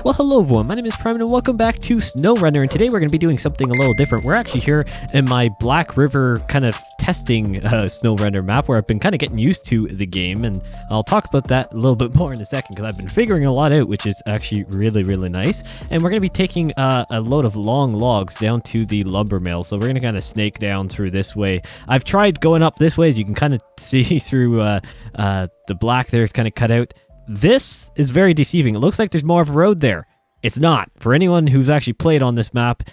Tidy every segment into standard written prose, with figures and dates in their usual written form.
Well, hello everyone, my name is Prime and welcome back to SnowRunner, and today we're going to be doing something a little different. We're actually here in my Black River kind of testing SnowRunner map where I've been kind of getting used to the game, and I'll talk about that a little bit more in a second because I've been figuring a lot out, which is actually really nice. And we're going to be taking a load of long logs down to the lumber mill, so we're going to kind of snake down through this way. I've tried going up this way, as you can kind of see through the black there is kind of cut out. This is very deceiving. It looks like there's more of a road there. It's not. For anyone who's actually played on this map,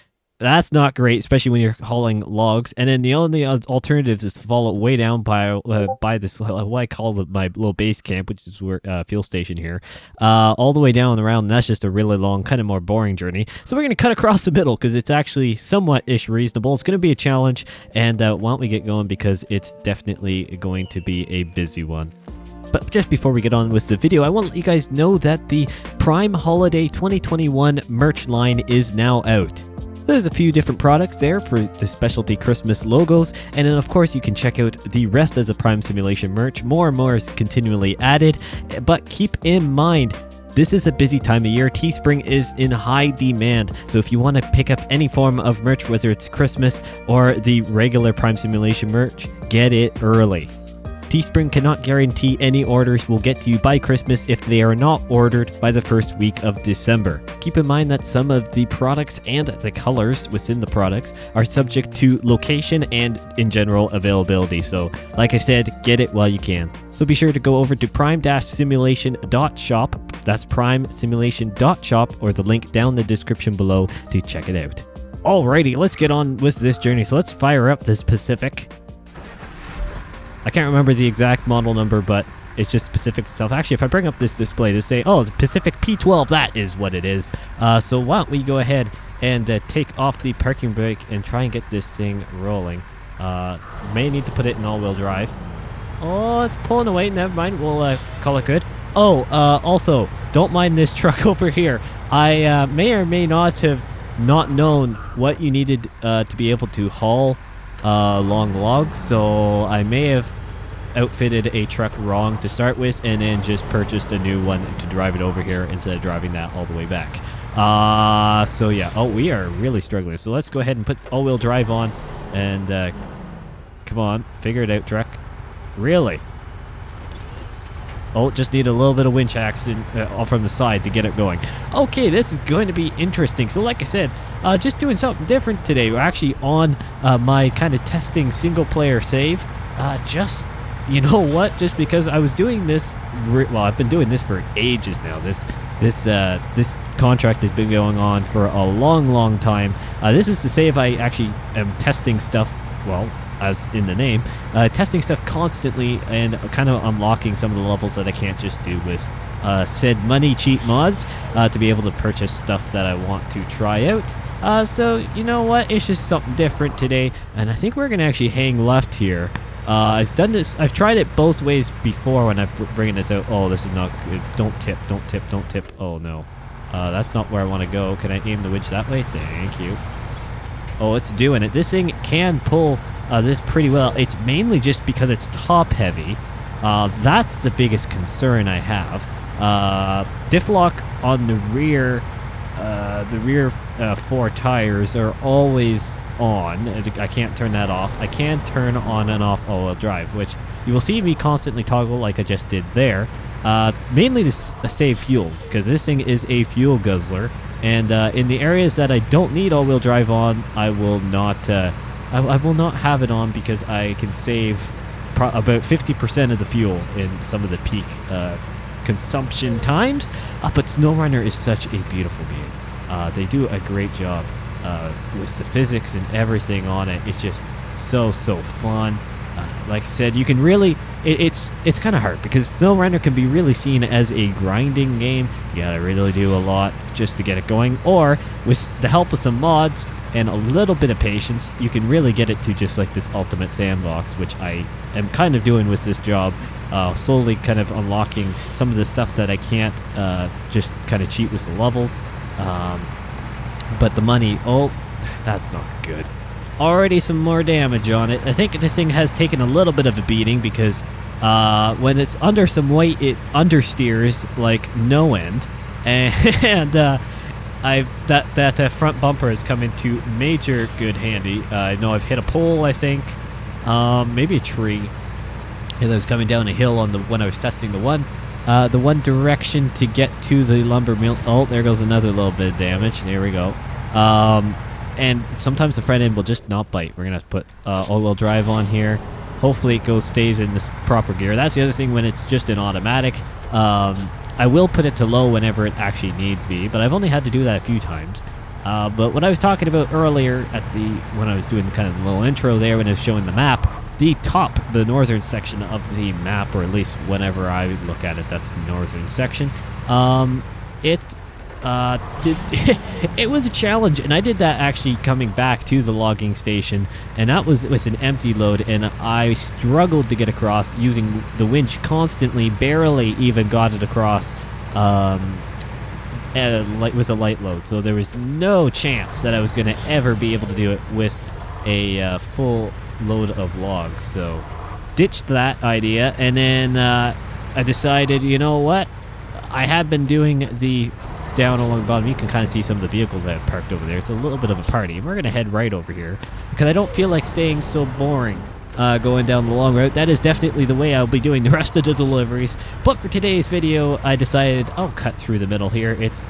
that's not great, especially when you're hauling logs. And then the only alternatives is to follow way down by this, what I call my little base camp, which is where fuel station here, all the way down and around. And that's just a really long, kind of more boring journey. So we're going to cut across the middle because it's actually somewhat-ish reasonable. It's going to be a challenge. And why don't we get going because it's definitely going to be a busy one. But just before we get on with the video, I want to let you guys know that the Prime Holiday 2021 merch line is now out. There's a few different products there for the specialty Christmas logos, and then of course you can check out the rest of the Prime Simulation merch. More and more is continually added, but keep in mind, this is a busy time of year. Teespring is in high demand, so if you want to pick up any form of merch, whether it's Christmas or the regular Prime Simulation merch, get it early. Teespring cannot guarantee any orders will get to you by Christmas if they are not ordered by the first week of December. Keep in mind that some of the products and the colors within the products are subject to location and in general availability. So like I said, get it while you can. So be sure to go over to prime-simulation.shop. That's prime-simulation.shop, or the link down in the description below to check it out. Alrighty, let's get on with this journey. So let's fire up this Pacific. I can't remember the exact model number, but it's just Pacific itself. Actually, if I bring up this display to say, oh, it's Pacific P12, that is what it is. So why don't we go ahead and take off the parking brake and try and get this thing rolling. May need to put it in all-wheel drive. Oh, it's pulling away. Never mind. We'll call it good. Oh, also, don't mind this truck over here. I may or may not have not known what you needed to be able to haul long logs, so I may have outfitted a truck wrong to start with and then just purchased a new one to drive it over here instead of driving that all the way back. So yeah, oh, we are really struggling. So let's go ahead and put all-wheel drive on and come on, figure it out, truck. Really? Oh, just need a little bit of winch action from the side to get it going. Okay, this is going to be interesting. So like I said, just doing something different today. We're actually on my kind of testing single-player save. Just, you know what? Just because I was doing this, well, I've been doing this for ages now. This contract has been going on for a long time. This is to save I actually am testing stuff, well, as in the name, testing stuff constantly and kind of unlocking some of the levels that I can't just do with said money cheat mods to be able to purchase stuff that I want to try out. So you know what, it's just something different today, and I think we're gonna actually hang left here. I've done this, I've tried it both ways before when I'm bringing this out. Oh, this is not good. Don't tip. Oh no, that's not where I want to go. Can I aim the winch that way? Thank you. Oh, it's doing it. This thing can pull this pretty well. It's mainly just because it's top heavy. That's the biggest concern I have. Diff lock on the rear four tires are always on. I can't turn that off. I can turn on and off all-wheel drive, which you will see me constantly toggle like I just did there. Mainly to save fuels, because this thing is a fuel guzzler. And in the areas that I don't need all-wheel drive on, I will not I will not have it on because I can save about 50% of the fuel in some of the peak consumption times. But SnowRunner is such a beautiful game. They do a great job with the physics and everything on it. It's just so fun. Like I said, you can really, it's kind of hard because SnowRunner can be really seen as a grinding game. You gotta really do a lot just to get it going, or with the help of some mods and a little bit of patience, you can really get it to just like this ultimate sandbox, which I am kind of doing with this job, slowly kind of unlocking some of the stuff that I can't just kind of cheat with the levels. But the money, oh, that's not good. Already some more damage on it. I think this thing has taken a little bit of a beating because when it's under some weight, it understeers like no end. and that front bumper has come into major good handy. I know I've hit a pole, I think, maybe a tree. And I was coming down a hill when I was testing the one direction to get to the lumber mill. Oh, there goes another little bit of damage. There we go. And sometimes the front end will just not bite. We're gonna have to put all-wheel drive on here. Hopefully it stays in this proper gear. That's the other thing when it's just an automatic. I will put it to low whenever it actually need be, but I've only had to do that a few times. But what I was talking about earlier when I was doing kind of the little intro there, when I was showing the map, the northern section of the map, or at least whenever I look at it, that's the northern section. It was a challenge, and I did that actually coming back to the logging station, and that was an empty load, and I struggled to get across using the winch constantly, barely even got it across. And it was a light load, so there was no chance that I was going to ever be able to do it with a full load of logs. So ditched that idea, and then I decided, you know what, I had been doing the down along the bottom. You can kind of see some of the vehicles I have parked over there. It's a little bit of a party, and we're going to head right over here because I don't feel like staying so boring going down the long route. That is definitely the way I'll be doing the rest of the deliveries, but for today's video I decided I'll cut through the middle here. It's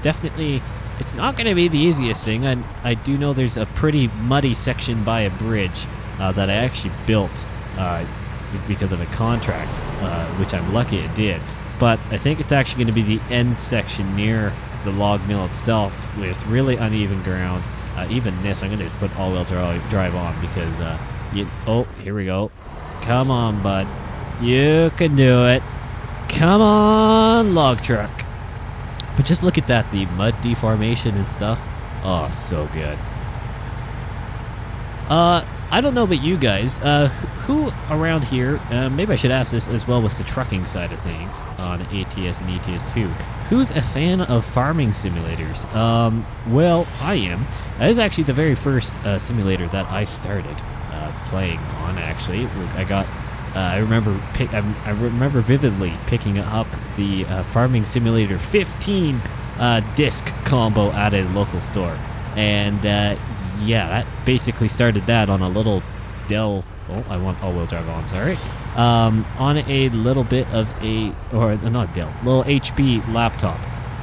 not going to be the easiest thing. I do know there's a pretty muddy section by a bridge that I actually built because of a contract, which I'm lucky it did, but I think it's actually going to be the end section near the log mill itself with really uneven ground. Even this, I'm going to just put all-wheel drive on because, oh, here we go. Come on, bud. You can do it. Come on, log truck. But just look at that, the mud deformation and stuff. Oh, so good. I don't know about you guys. Who around here, maybe I should ask this as well with the trucking side of things on ATS and ETS2. Who's a fan of farming simulators? Well, I am. That is actually the very first simulator that I started playing on, actually. I remember vividly picking up the Farming Simulator 15 disc combo at a local store. And yeah, that basically started that on a little Dell. Oh, I want all-wheel drive on, sorry. On a little bit of not Dell, little HP laptop.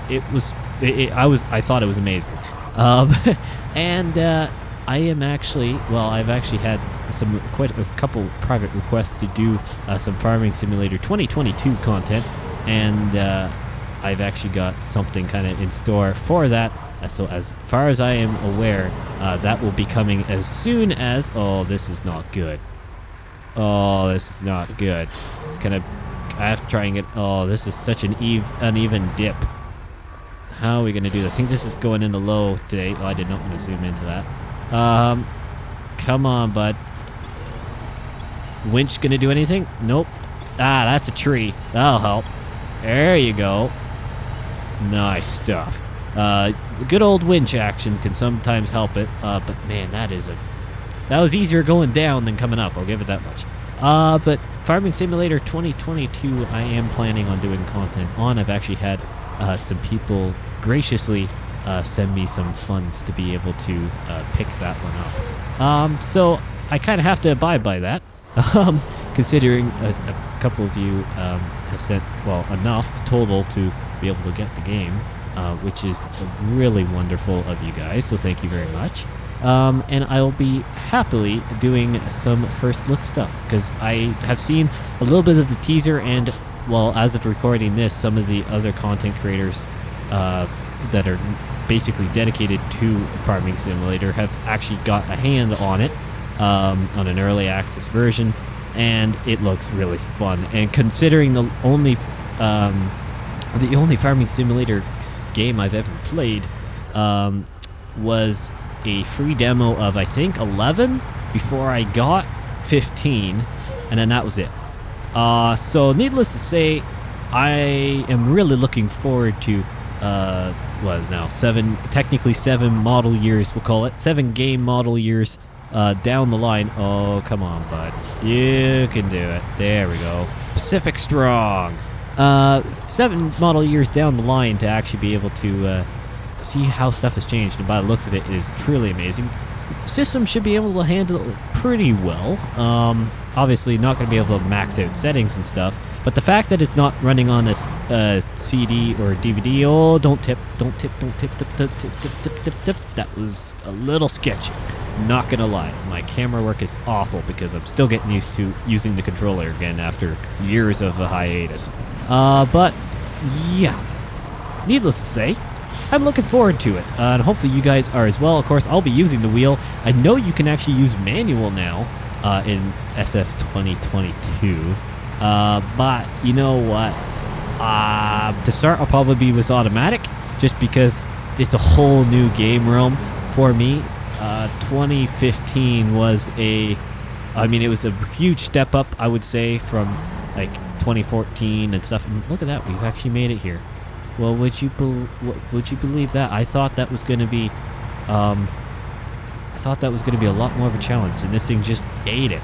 I thought it was amazing. And I am actually, I've actually had quite a couple private requests to do some Farming Simulator 2022 content, and I've actually got something kind of in store for that. So as far as I am aware, that will be coming as soon as... Oh, this is not good. Oh, this is not good. I have to try and get... Oh, this is such an uneven dip. How are we going to do this? I think this is going into low today. Oh, I did not want to zoom into that. Come on, bud. Winch going to do anything? Nope. Ah, that's a tree. That'll help. There you go. Nice stuff. Good old winch action can sometimes help it, but man, that was easier going down than coming up, I'll give it that much. But Farming Simulator 2022, I am planning on doing content on. I've actually had some people graciously send me some funds to be able to pick that one up. So I kind of have to abide by that, considering a couple of you have sent, enough total to be able to get the game. Which is really wonderful of you guys, so thank you very much. And I'll be happily doing some first look stuff, because I have seen a little bit of the teaser, and, as of recording this, some of the other content creators that are basically dedicated to Farming Simulator have actually got a hand on it, on an early access version, and it looks really fun. And considering the only Farming Simulator game I've ever played was a free demo of, I think, 11 before I got 15, and then that was it. So needless to say, I am really looking forward to technically 7 model years, we'll call it 7 game model years down the line. Oh, come on, bud, you can do it. There we go. Pacific Strong. 7 model years down the line to actually be able to see how stuff has changed, and by the looks of it is truly amazing. System should be able to handle it pretty well. Obviously not going to be able to max out settings and stuff, but the fact that it's not running on a CD or DVD, oh, don't tip, don't tip, don't tip, tip, tip, tip, tip, tip, tip, tip. That was a little sketchy. Not gonna lie, my camera work is awful because I'm still getting used to using the controller again after years of a hiatus. But yeah, needless to say, I'm looking forward to it, and hopefully you guys are as well. Of course, I'll be using the wheel. I know you can actually use manual now in SF 2022, but you know what? To start, I'll probably be with automatic, just because it's a whole new game realm for me. 2015 was it was a huge step up, I would say, from like 2014 and stuff. And look at that, we've actually made it here. Well, would you believe that? I thought that was going to be, a lot more of a challenge, and this thing just ate it.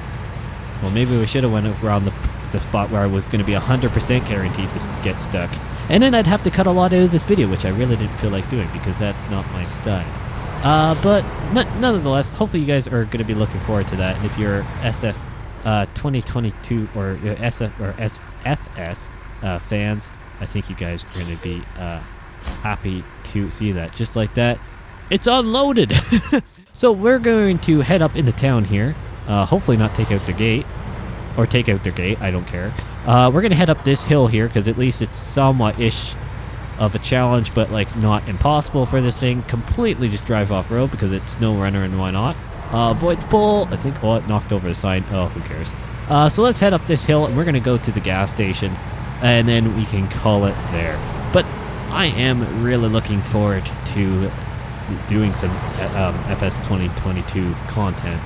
Well, maybe we should have went around the spot where I was going to be 100% guaranteed to get stuck, and then I'd have to cut a lot out of this video, which I really didn't feel like doing because that's not my style. But nonetheless, hopefully you guys are going to be looking forward to that. And if you're SF 2022 or SF or SFS fans, I think you guys are going to be happy to see that. Just like that, it's unloaded. So we're going to head up into town here. Hopefully not take out the gate. Or take out their gate, I don't care. We're going to head up this hill here, because at least it's somewhat-ish of a challenge, but like not impossible for this thing. Completely just drive off-road, because it's SnowRunner, and why not? Avoid the pole. I think, oh, it knocked over the sign. Oh, who cares? So let's head up this hill, and we're going to go to the gas station, and then we can call it there. But I am really looking forward to doing some FS 2022 content.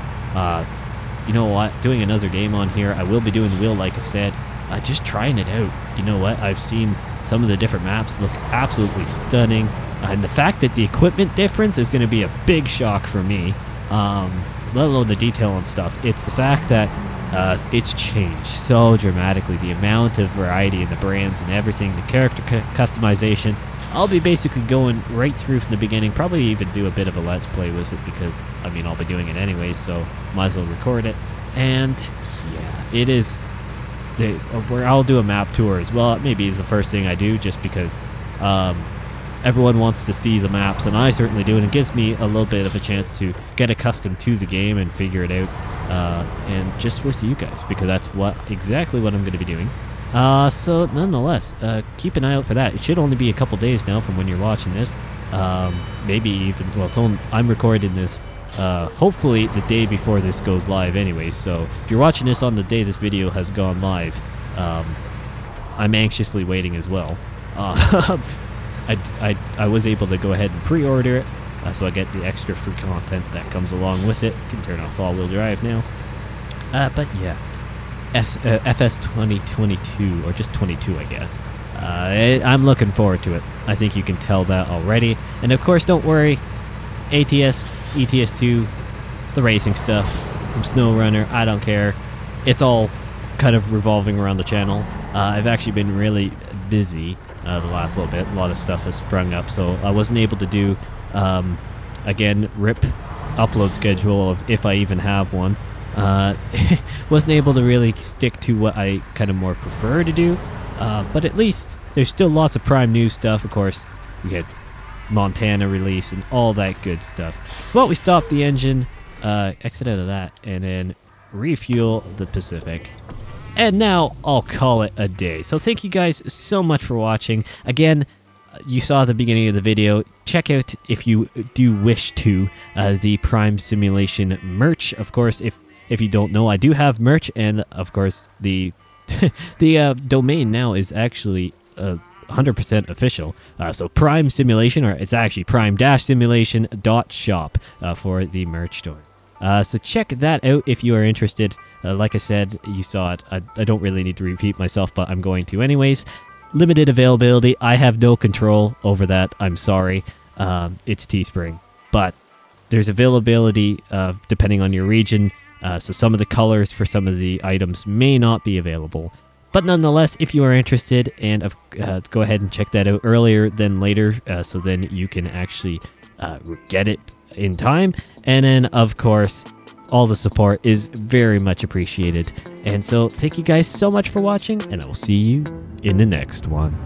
You know what? Doing another game on here. I will be doing the wheel, like I said. Just trying it out. You know what? I've seen some of the different maps look absolutely stunning. And the fact that the equipment difference is going to be a big shock for me. Let alone the detail and stuff. It's the fact that it's changed so dramatically. The amount of variety in the brands and everything. The character customization. I'll be basically going right through from the beginning. Probably even do a bit of a let's play with it, because I mean I'll be doing it anyways, so might as well record it. And yeah, it is where I'll do a map tour as well. Maybe it's the first thing I do, just because everyone wants to see the maps, and I certainly do, and it gives me a little bit of a chance to get accustomed to the game and figure it out, and just with you guys, because that's exactly what I'm going to be doing. So nonetheless, keep an eye out for that. It should only be a couple days now from when you're watching this. Maybe even, well, I'm recording this hopefully the day before this goes live anyways, so if you're watching this on the day this video has gone live, I'm anxiously waiting as well. I was able to go ahead and pre-order it, so I get the extra free content that comes along with it. Can turn off all-wheel drive now. But yeah, FS 2022, or just 22, I guess. I'm looking forward to it. I think you can tell that already. And of course, don't worry, ATS, ETS2, the racing stuff, some SnowRunner, I don't care. It's all kind of revolving around the channel. I've actually been really busy the last little bit. A lot of stuff has sprung up, so I wasn't able to do, again, RIP upload schedule of if I even have one. Wasn't able to really stick to what I kind of more prefer to do, but at least there's still lots of Prime News stuff. Of course, we had Montana release and all that good stuff. So while we stop the engine, exit out of that, and then refuel the Pacific. And now I'll call it a day. So thank you guys so much for watching. Again, you saw at the beginning of the video. Check out, if you do wish to, the Prime Simulation merch. Of course, if you don't know, I do have merch, and of course the domain now is actually 100% official. So Prime Simulation, or it's actually prime-simulation.shop for the merch store. So check that out if you are interested. Like I said, you saw it. I don't really need to repeat myself, but I'm going to anyways. Limited availability. I have no control over that. I'm sorry. It's Teespring. But there's availability depending on your region. So some of the colors for some of the items may not be available. But nonetheless, if you are interested, and go ahead and check that out earlier than later, so then you can actually get it in time. And then, of course, all the support is very much appreciated. And so thank you guys so much for watching, and I will see you in the next one.